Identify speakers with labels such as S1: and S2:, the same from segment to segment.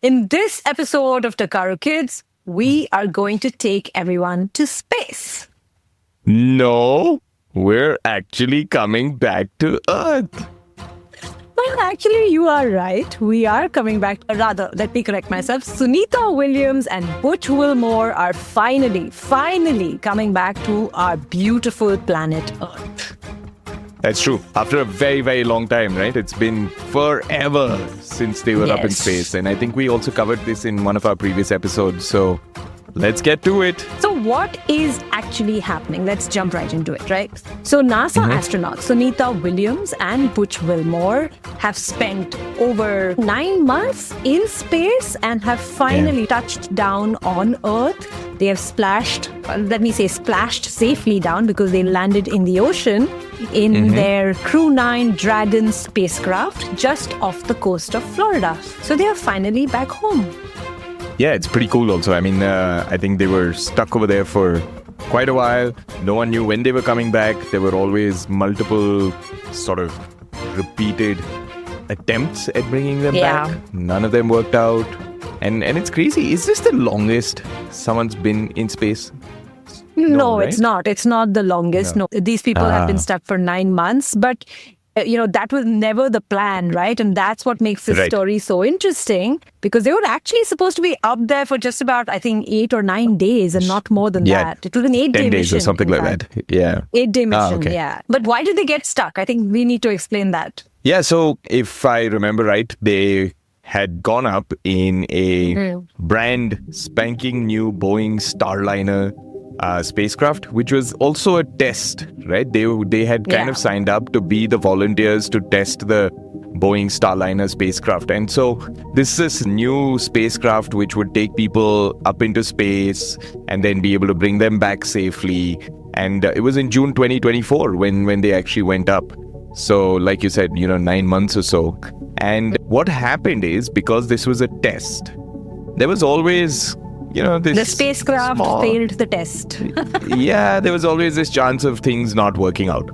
S1: In this episode of Takaro Kids, we are going to take everyone to space.
S2: No, we're actually coming back to Earth.
S1: Well, actually, you are right. We are coming back. Rather, let me correct myself. Sunita Williams and Butch Wilmore are finally coming back to our beautiful planet Earth.
S2: That's true. After a very, very long time, right? It's been forever since they were up in space. And I think we also covered this in one of our previous episodes. So let's get to it.
S1: So what is actually happening? Let's jump right into it, right? So NASA astronauts Sunita Williams and Butch Wilmore have spent over 9 months in space and have finally touched down on Earth. They have splashed safely down because they landed in the ocean in their Crew 9 Dragon spacecraft just off the coast of Florida. So they are finally back home.
S2: Yeah, it's pretty cool also. I mean, I think they were stuck over there for quite a while. No one knew when they were coming back. There were always multiple sort of repeated attempts at bringing them back. None of them worked out. And it's crazy. Is this the longest someone's been in space?
S1: No,
S2: right?
S1: It's not. It's not the longest. No. These people have been stuck for 9 months. But, that was never the plan, right? And that's what makes this story so interesting, because they were actually supposed to be up there for just about, I think, 8 or 9 days and not more than that. It was an 8-day mission.
S2: 10 days or something like that. Yeah.
S1: 8-day mission, yeah. But why did they get stuck? I think we need to explain that.
S2: Yeah, so if I remember right, they had gone up in a brand spanking new Boeing Starliner spacecraft, which was also a test, right? They had kind of signed up to be the volunteers to test the Boeing Starliner spacecraft. And so this is new spacecraft which would take people up into space and then be able to bring them back safely. And it was in June 2024 when they actually went up. So like you said, 9 months or so. And what happened is, because this was a test, there was always the
S1: spacecraft failed the test.
S2: Yeah, there was always this chance of things not working out.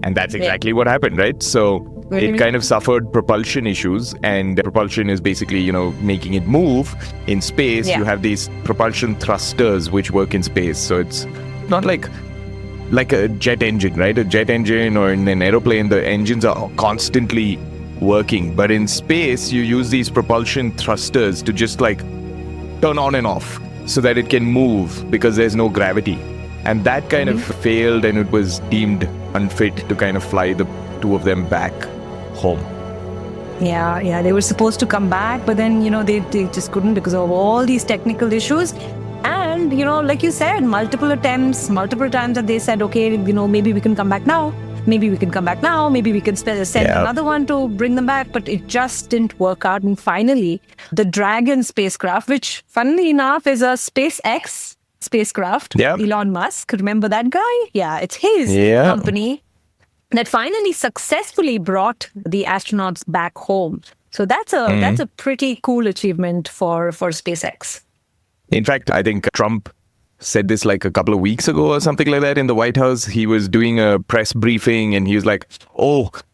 S2: And that's exactly what happened, right? So it kind of suffered propulsion issues, and propulsion is basically, making it move in space. You have these propulsion thrusters which work in space. So it's not like a jet engine, right? A jet engine or in an aeroplane, the engines are constantly working. But in space, you use these propulsion thrusters to just turn on and off, so that it can move because there's no gravity. And that kind of failed, and it was deemed unfit to kind of fly the two of them back home.
S1: Yeah, they were supposed to come back, but then, they just couldn't because of all these technical issues. And, like you said, multiple times that they said, okay, maybe we can come back now. Maybe we can come back now. Maybe we can send another one to bring them back. But it just didn't work out. And finally, the Dragon spacecraft, which funnily enough is a SpaceX spacecraft. Elon Musk, remember that guy? Yeah, it's his company that finally successfully brought the astronauts back home. So that's a pretty cool achievement for SpaceX.
S2: In fact, I think Trump said this a couple of weeks ago or something like that in the White House. He was doing a press briefing and he was like,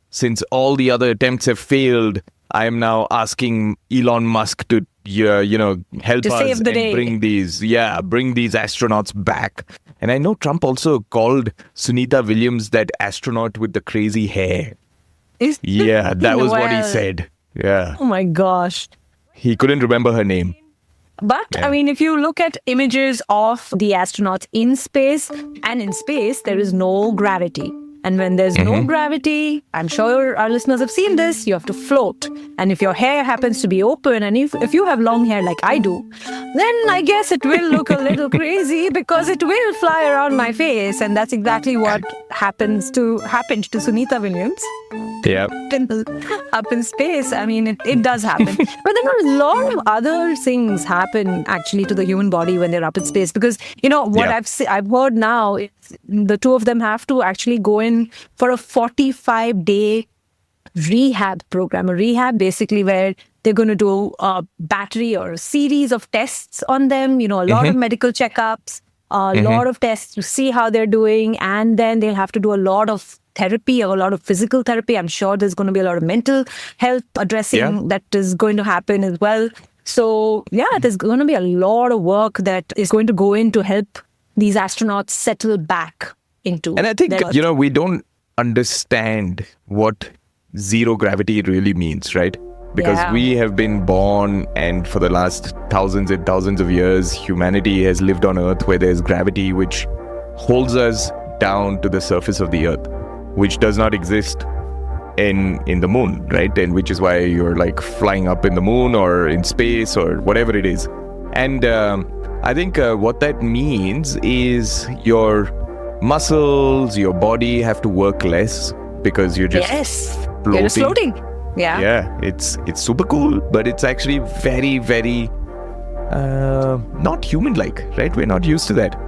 S2: since all the other attempts have failed, I am now asking Elon Musk to, help us
S1: save the
S2: and
S1: day.
S2: bring these astronauts back. And I know Trump also called Sunita Williams that astronaut with the crazy hair. That was what he said. Yeah.
S1: Oh my gosh.
S2: He couldn't remember her name.
S1: But, I mean, if you look at images of the astronauts in space, and in space, there is no gravity. And when there's no gravity, I'm sure our listeners have seen this, you have to float. And if your hair happens to be open, and if you have long hair like I do, then I guess it will look a little crazy because it will fly around my face. And that's exactly what happened to Sunita Williams.
S2: Yeah.
S1: Up in space. I mean, it does happen. But then a lot of other things happen actually to the human body when they're up in space. Because, I've heard now, the two of them have to actually go in for a 45-day rehab program. A rehab basically where they're going to do a battery or a series of tests on them, a lot of medical checkups, a lot of tests to see how they're doing. And then they'll have to do a lot of therapy, a lot of physical therapy. I'm sure there's going to be a lot of mental health addressing that is going to happen as well. So yeah, there's going to be a lot of work that is going to go in to help these astronauts settle back into.
S2: And I think,
S1: their
S2: we don't understand what zero gravity really means, right? Because we have been born, and for the last thousands and thousands of years, humanity has lived on Earth where there's gravity which holds us down to the surface of the Earth, which does not exist in the moon, right? And which is why you're like flying up in the moon or in space or whatever it is. And I think what that means is your muscles, your body have to work less because you're just floating.
S1: You're just floating.
S2: Yeah, it's super cool, but it's actually very, very not human-like, right? We're not used to that.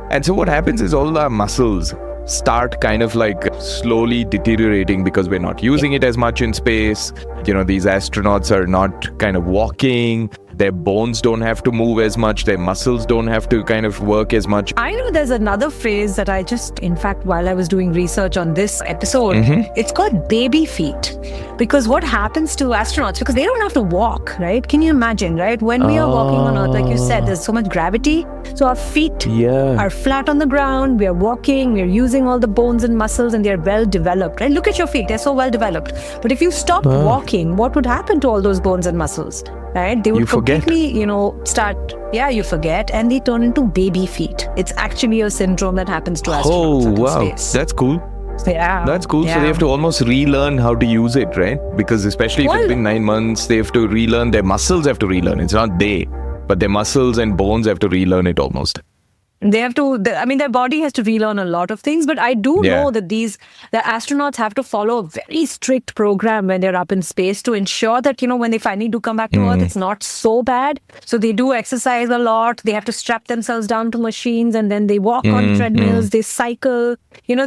S2: And so what happens is all our muscles start kind of like slowly deteriorating because we're not using it as much in space. These astronauts are not kind of walking. Their bones don't have to move as much. Their muscles don't have to kind of work as much.
S1: I know there's another phrase that I just, in fact, while I was doing research on this episode, it's called baby feet. Because what happens to astronauts, because they don't have to walk, right? Can you imagine, right? When we are walking on Earth, like you said, there's so much gravity. So our feet are flat on the ground. We are walking. We are using all the bones and muscles, and they're well developed, right? Look at your feet. They're so well developed. But if you stop walking, what would happen to all those bones and muscles? Right? They would completely, you forget, and they turn into baby feet. It's actually a syndrome that happens to astronauts up in space.
S2: That's cool.
S1: Yeah.
S2: That's cool.
S1: Yeah.
S2: So they have to almost relearn how to use it, right? Because especially if it's been 9 months, they have to relearn, their muscles have to relearn. It's not but their muscles and bones have to relearn it almost.
S1: They have to, their body has to relearn a lot of things, but I do know that the astronauts have to follow a very strict program when they're up in space to ensure that, when they finally do come back to Earth, it's not so bad. So they do exercise a lot. They have to strap themselves down to machines, and then they walk on treadmills, they cycle,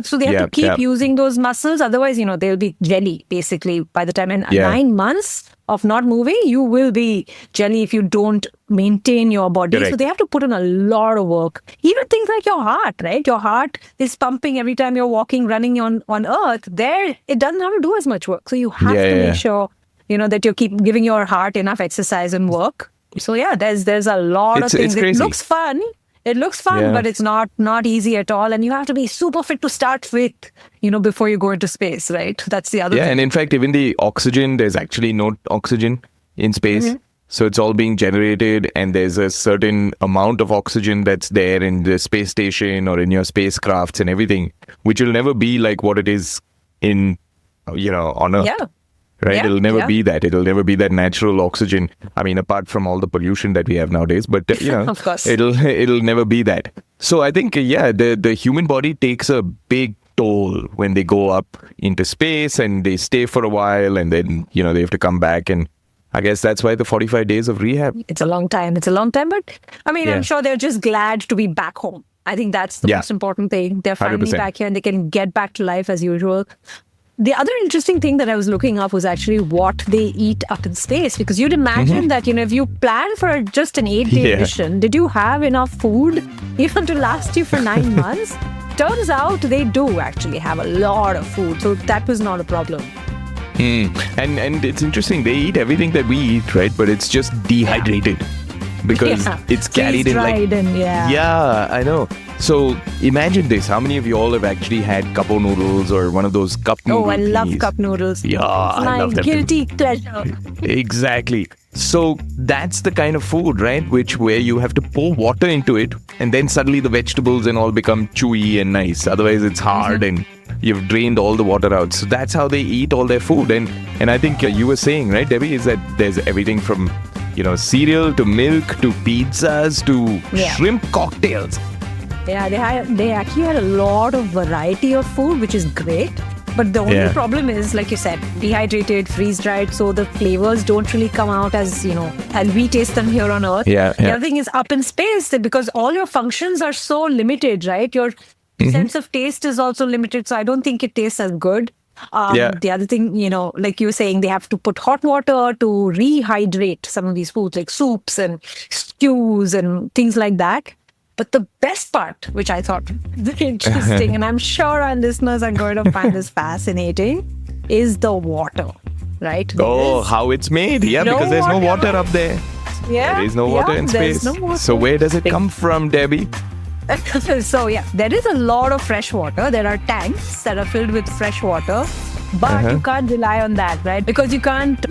S1: so they have to keep using those muscles. Otherwise, they'll be jelly, basically, by the time in 9 months of not moving, you will be jelly if you don't maintain your body.
S2: Correct.
S1: So they have to put in a lot of work. Even things like your heart, right? Your heart is pumping every time you're walking, running on Earth. There, it doesn't have to do as much work. So you have to make sure, that you keep giving your heart enough exercise and work. So there's a lot of things.
S2: It's crazy.
S1: It looks fun. It looks fun, but it's not easy at all. And you have to be super fit to start with, before you go into space, right? That's the other thing.
S2: Yeah, and in fact, even the oxygen, there's actually no oxygen in space. So it's all being generated, and there's a certain amount of oxygen that's there in the space station or in your spacecrafts and everything, which will never be like what it is in, on Earth.
S1: Yeah.
S2: Right?
S1: Yeah,
S2: It'll never be that. It'll never be that natural oxygen. I mean, apart from all the pollution that we have nowadays, but
S1: Of course.
S2: it'll never be that. So I think, the human body takes a big toll when they go up into space and they stay for a while, and then, they have to come back. And I guess that's why the 45 days of rehab.
S1: It's a long time. But I'm sure they're just glad to be back home. I think that's the most important thing. They're finally
S2: 100%.
S1: back here and they can get back to life as usual. The other interesting thing that I was looking up was actually what they eat up in space. Because you'd imagine that, if you plan for just an 8-day mission, did you have enough food even to last you for 9 months? Turns out they do actually have a lot of food. So that was not a problem.
S2: And it's interesting. They eat everything that we eat, right? But it's just dehydrated because it's carried in like... I know. So imagine this. How many of you all have actually had cup of noodles or one of those cup noodles?
S1: Oh, I love cup noodles.
S2: Yeah,
S1: it's
S2: I love
S1: my
S2: them.
S1: guilty pleasure.
S2: Exactly. So that's the kind of food, right? Where you have to pour water into it, and then suddenly the vegetables and all become chewy and nice. Otherwise, it's hard and you've drained all the water out. So that's how they eat all their food. And I think you were saying, right, Debbie, is that there's everything from, cereal to milk to pizzas to shrimp cocktails.
S1: Yeah, they actually had a lot of variety of food, which is great. But the only problem is, like you said, dehydrated, freeze-dried, so the flavors don't really come out as we taste them here on Earth. The other thing is up in space, because all your functions are so limited, right? Your sense of taste is also limited, so I don't think it tastes as good. The other thing, like you were saying, they have to put hot water to rehydrate some of these foods, like soups and stews and things like that. But the best part, which I thought very interesting, and I'm sure our listeners are going to find this fascinating, is the water, right?
S2: How it's made. Yeah, because there's no water up there.
S1: Yeah.
S2: There is no water in
S1: there's
S2: space.
S1: no water.
S2: So where does it come from, Debbie?
S1: So yeah, there is a lot of fresh water. There are tanks that are filled with fresh water, but you can't rely on that, right? Because you can't,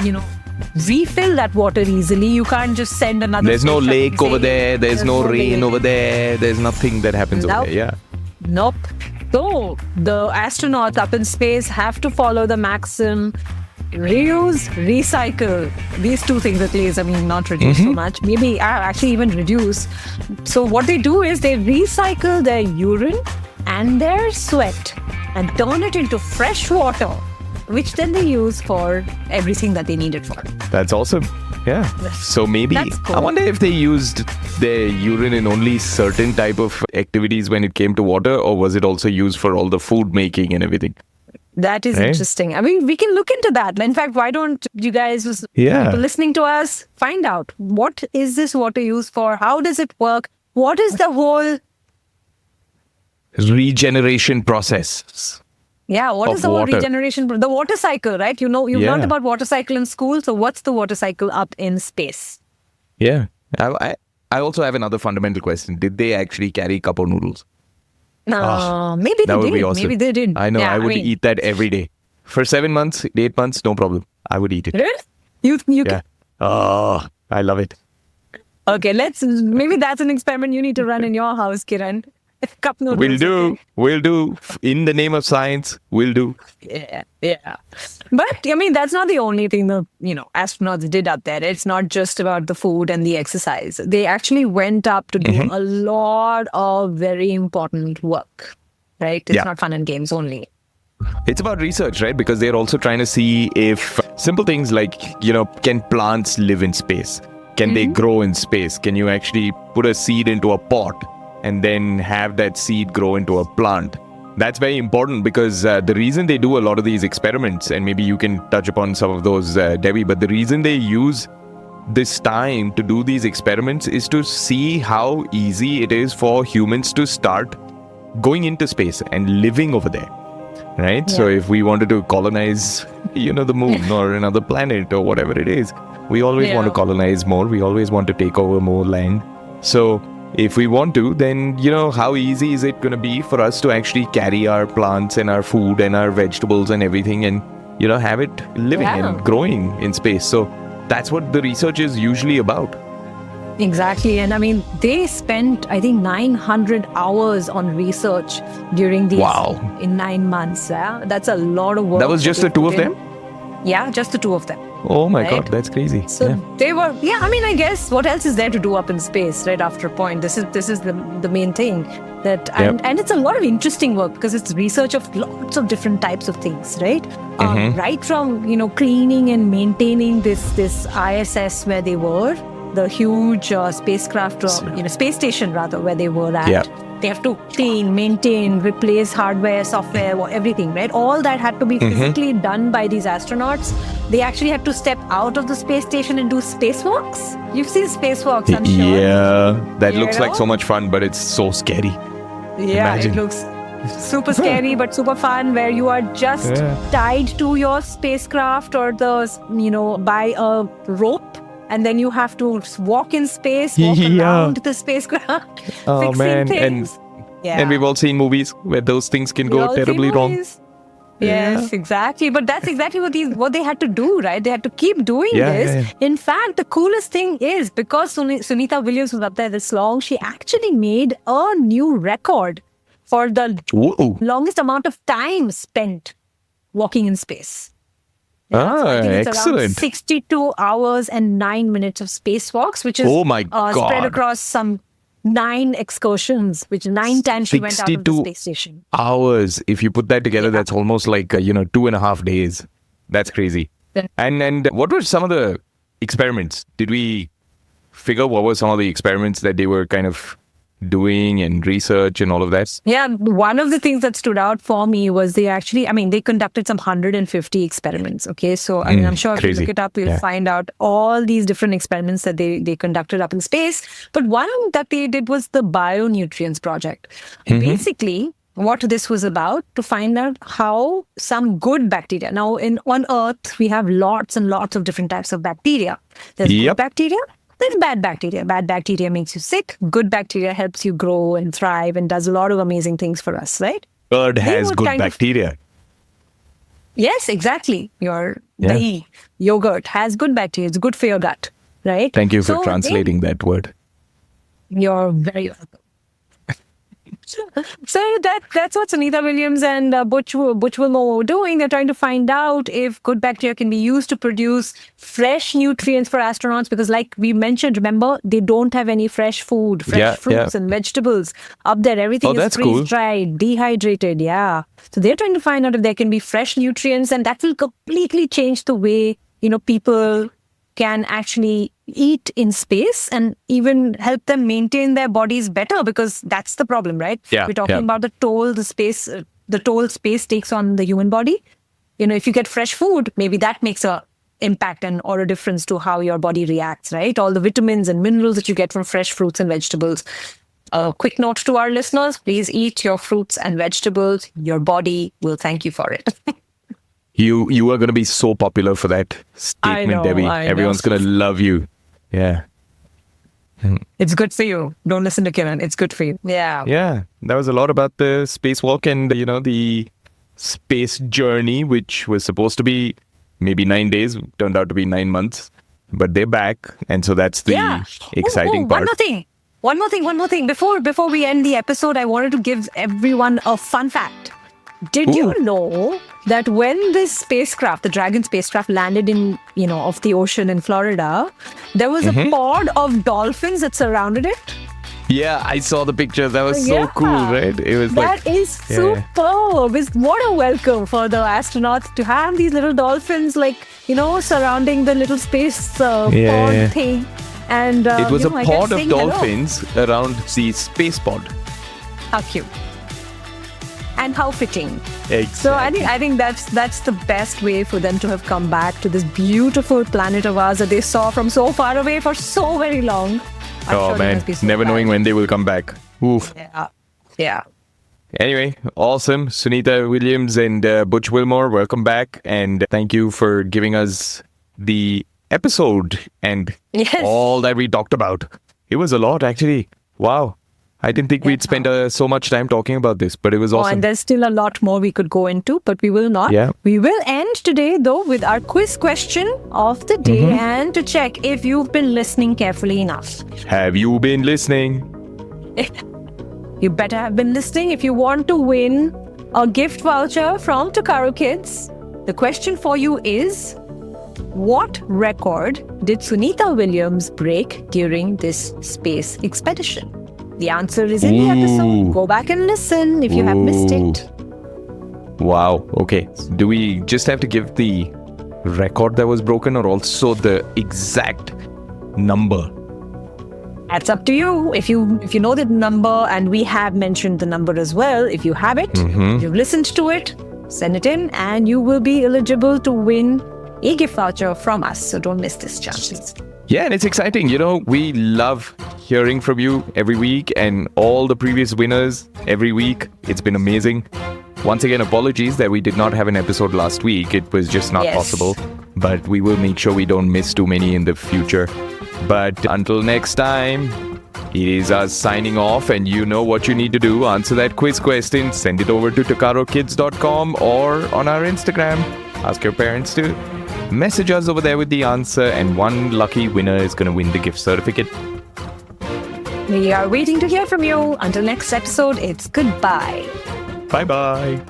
S1: refill that water easily. You can't just send another.
S2: There's no
S1: spaceship and
S2: lake
S1: say,
S2: over there. There's no rain over there. There's nothing that happens over there. Yeah.
S1: Nope. So the astronauts up in space have to follow the maxim: reuse, recycle. These two things at least. I mean, not reduce so much. Maybe actually even reduce. So what they do is they recycle their urine and their sweat and turn it into fresh water, which then they use for everything that they need it for.
S2: That's awesome. Yeah. So maybe,
S1: That's cool.
S2: I wonder if they used their urine in only certain type of activities when it came to water, or was it also used for all the food making and everything?
S1: That is interesting. I mean, we can look into that. In fact, why don't you guys, people listening to us, find out what is this water used for? How does it work? What is the whole
S2: regeneration process?
S1: Yeah, what is the whole regeneration? The water cycle, right? You've learned about water cycle in school. So what's the water cycle up in space?
S2: Yeah. I also have another fundamental question. Did they actually carry cup of noodles?
S1: No, maybe they did.
S2: Awesome.
S1: Maybe they did.
S2: I know. I would eat that every day. For 7 months, 8 months, no problem. I would eat it.
S1: Really? You
S2: Yeah. Oh, I love it.
S1: Okay, maybe that's an experiment you need to run in your house, Kiran. Cup noodles.
S2: We'll do. In the name of science, we'll do.
S1: Yeah. But, I mean, that's not the only thing the, astronauts did up there. It's not just about the food and the exercise. They actually went up to do a lot of very important work, right? It's not fun and games only.
S2: It's about research, right? Because they're also trying to see if simple things like, can plants live in space? Can they grow in space? Can you actually put a seed into a pot and then have that seed grow into a plant? That's very important because the reason they do a lot of these experiments, and maybe you can touch upon some of those, Debbie, but the reason they use this time to do these experiments is to see how easy it is for humans to start going into space and living over there, right?
S1: Yeah.
S2: So if we wanted to colonize, the moon or another planet or whatever it is, we always want to colonize more. We always want to take over more land. So if we want to, then, how easy is it going to be for us to actually carry our plants and our food and our vegetables and everything and, have it living and growing in space. So that's what the research is usually about.
S1: Exactly. And I mean, they spent, I think, 900 hours on research during these in 9 months. Yeah? That's a lot of work.
S2: That was just the two of them?
S1: Yeah, just the two of them.
S2: Oh my God, that's crazy.
S1: So they were, I mean, I guess what else is there to do up in space, right? After a point, this is the main thing that, and it's a lot of interesting work because it's research of lots of different types of things, right? Right from, cleaning and maintaining this ISS where they were, the huge spacecraft, space station rather, where they were at.
S2: Yeah.
S1: They have to clean, maintain, replace hardware, software, everything, right? All that had to be physically done by these astronauts. They actually had to step out of the space station and do spacewalks. You've seen spacewalks, I'm sure.
S2: Yeah, that looks like so much fun, but it's so scary.
S1: Yeah,
S2: Imagine.
S1: It looks super scary, but super fun, where you are just tied to your spacecraft or by a rope. And then you have to walk in space, walk around the spacecraft, fixing things.
S2: And we've all seen movies where those things can go terribly wrong.
S1: Yes, exactly. But that's exactly what they had to do, right? They had to keep doing this. Yeah. In fact, the coolest thing is because Sunita Williams was up there this long, she actually made a new record for the longest amount of time spent walking in space. Yeah, so I think it's
S2: excellent.
S1: Around 62 hours and 9 minutes of spacewalks, which is spread across some 9 excursions, which 9 times she went out of the space station.
S2: Hours. If you put that together, that's almost like, 2.5 days. That's crazy. Yeah. And what were some of the experiments? Did we figure what were some of the experiments that they were kind of doing and research and all of that?
S1: Yeah, one of the things that stood out for me was they conducted some 150 experiments. Okay, so I'm sure if you look it up, you'll find out all these different experiments that they conducted up in space. But one that they did was the BioNutrients Project. Basically, what this was about, to find out how some good bacteria. Now, on Earth, we have lots and lots of different types of bacteria. There's good bacteria There's bad bacteria. Bad bacteria makes you sick. Good bacteria helps you grow and thrive and does a lot of amazing things for us, right?
S2: Curd
S1: They
S2: has
S1: would
S2: good
S1: kind of-
S2: bacteria.
S1: Yes, exactly. Your dahi, yogurt has good bacteria. It's good for your gut, right?
S2: Thank you for
S1: So
S2: translating that word.
S1: you're very welcome. So that's what Sunita Williams and Butch Wilmore were doing. They're trying to find out if good bacteria can be used to produce fresh nutrients for astronauts because like we mentioned, remember, they don't have any fresh food, fresh fruits and vegetables up there. Everything is
S2: that's cool.
S1: freeze-dried, dehydrated, So they're trying to find out if there can be fresh nutrients and that will completely change the way, people can actually eat in space and even help them maintain their bodies better because that's the problem, right?
S2: Yeah,
S1: We're talking about the toll space takes on the human body. If you get fresh food, maybe that makes a impact or a difference to how your body reacts, right? All the vitamins and minerals that you get from fresh fruits and vegetables. A quick note to our listeners, please eat your fruits and vegetables. Your body will thank you for it.
S2: You are going to be so popular for that statement,
S1: I know,
S2: Debbie.
S1: I know.
S2: Everyone's going to love you. Yeah.
S1: It's good for you. Don't listen to Kiran. It's good for you. Yeah.
S2: Yeah. That was a lot about the spacewalk and, the space journey, which was supposed to be maybe 9 days, turned out to be 9 months. But they're back. And so that's the exciting part.
S1: One more thing. Before we end the episode, I wanted to give everyone a fun fact. Did you know that when this spacecraft, the Dragon spacecraft, landed in, off the ocean in Florida, there was a pod of dolphins that surrounded it?
S2: Yeah, I saw the picture. That was so cool, right? It was
S1: that is superb. What a welcome for the astronauts to have these little dolphins, surrounding the little space pod thing. And
S2: it was a pod of
S1: saying
S2: dolphins around the space pod.
S1: How cute. And how fitting.
S2: Exactly.
S1: So I think that's the best way for them to have come back to this beautiful planet of ours that they saw from so far away for so very long. I'm sure they must be so
S2: never
S1: glad.
S2: knowing when they will come back. Oof.
S1: Yeah.
S2: Anyway, awesome. Sunita Williams and Butch Wilmore, welcome back. And thank you for giving us the episode and all that we talked about. It was a lot, actually. Wow. I didn't think we'd spend so much time talking about this, but it was awesome.
S1: And there's still a lot more we could go into, but we will not.
S2: Yeah.
S1: We will end today, though, with our quiz question of the day and to check if you've been listening carefully enough.
S2: Have you been listening?
S1: You better have been listening if you want to win a gift voucher from Takaro Kids. The question for you is, what record did Sunita Williams break during this space expedition? The answer is in the episode. Go back and listen if you have missed it.
S2: Wow. Okay. Do we just have to give the record that was broken or also the exact number?
S1: That's up to you. If you know the number, and we have mentioned the number as well, if you have it, you've listened to it, send it in and you will be eligible to win a gift voucher from us. So don't miss this chance.
S2: Yeah, and it's exciting. We love hearing from you every week and all the previous winners every week. It's been amazing. Once again, apologies that we did not have an episode last week. It was just not possible. But we will make sure we don't miss too many in the future. But until next time, it is us signing off, and you know what you need to do. Answer that quiz question. Send it over to takarokids.com or on our Instagram. Ask your parents to message us over there with the answer, and one lucky winner is going to win the gift certificate.
S1: We are waiting to hear from you. Until next episode, it's goodbye.
S2: Bye-bye.